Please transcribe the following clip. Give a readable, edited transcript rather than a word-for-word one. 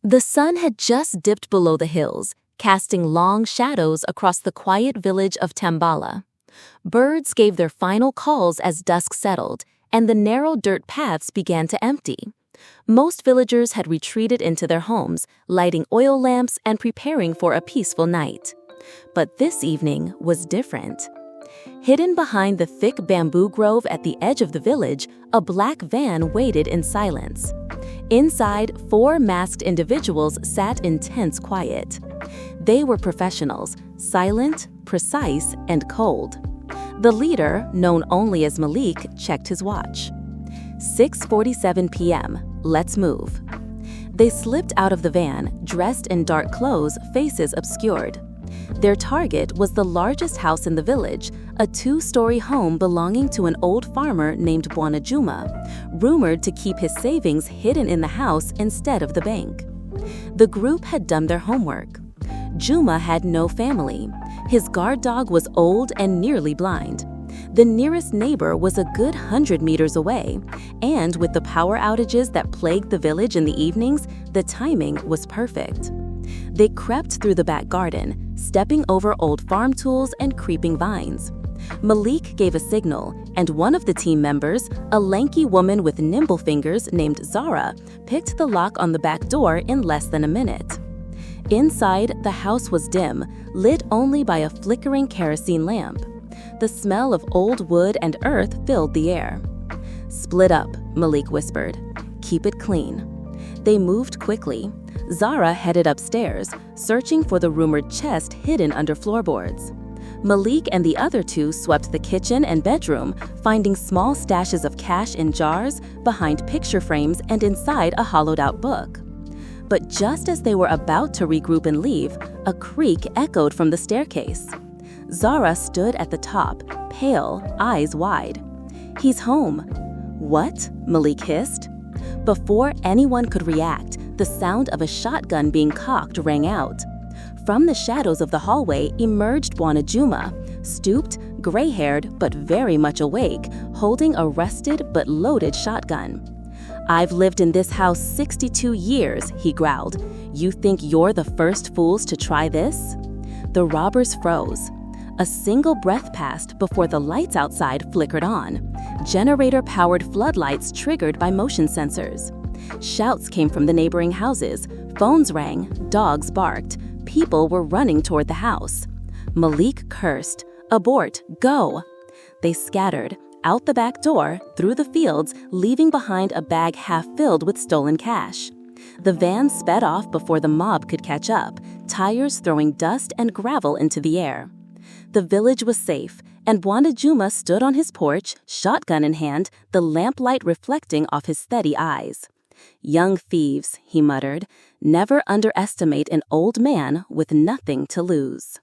The sun had just dipped below the hills, casting long shadows across the quiet village of Tambala. Birds gave their final calls as dusk settled, and the narrow dirt paths began to empty. Most villagers had retreated into their homes, lighting oil lamps and preparing for a peaceful night. But this evening was different. Hidden behind the thick bamboo grove at the edge of the village, a black van waited in silence. Inside, 4 masked individuals sat in tense quiet. They were professionals, silent, precise, and cold. The leader, known only as Malik, checked his watch. 6:47 p.m. Let's move. They slipped out of the van, dressed in dark clothes, faces obscured. Their target was the largest house in the village, a 2-story home belonging to an old farmer named Bwana Juma, rumored to keep his savings hidden in the house instead of the bank. The group had done their homework. Juma had no family. His guard dog was old and nearly blind. The nearest neighbor was a good 100 meters away, and with the power outages that plagued the village in the evenings, the timing was perfect. They crept through the back garden, stepping over old farm tools and creeping vines. Malik gave a signal, and one of the team members, a lanky woman with nimble fingers named Zara, picked the lock on the back door in less than a minute. Inside, the house was dim, lit only by a flickering kerosene lamp. The smell of old wood and earth filled the air. "Split up," Malik whispered. "Keep it clean." They moved quickly. Zara headed upstairs, searching for the rumored chest hidden under floorboards. Malik and the other 2 swept the kitchen and bedroom, finding small stashes of cash in jars, behind picture frames, and inside a hollowed-out book. But just as they were about to regroup and leave, a creak echoed from the staircase. Zara stood at the top, pale, eyes wide. "He's home." "What?" Malik hissed. Before anyone could react, the sound of a shotgun being cocked rang out. From the shadows of the hallway emerged Bwana Juma, stooped, gray-haired but very much awake, holding a rusted but loaded shotgun. "I've lived in this house 62 years, he growled. "You think you're the first fools to try this?" The robbers froze. A single breath passed before the lights outside flickered on. Generator-powered floodlights triggered by motion sensors. Shouts came from the neighboring houses, phones rang, dogs barked, people were running toward the house. Malik cursed, "Abort, go!" They scattered, out the back door, through the fields, leaving behind a bag half filled with stolen cash. The van sped off before the mob could catch up, tires throwing dust and gravel into the air. The village was safe, and Bwana Juma stood on his porch, shotgun in hand, the lamplight reflecting off his steady eyes. "Young thieves," he muttered, "never underestimate an old man with nothing to lose."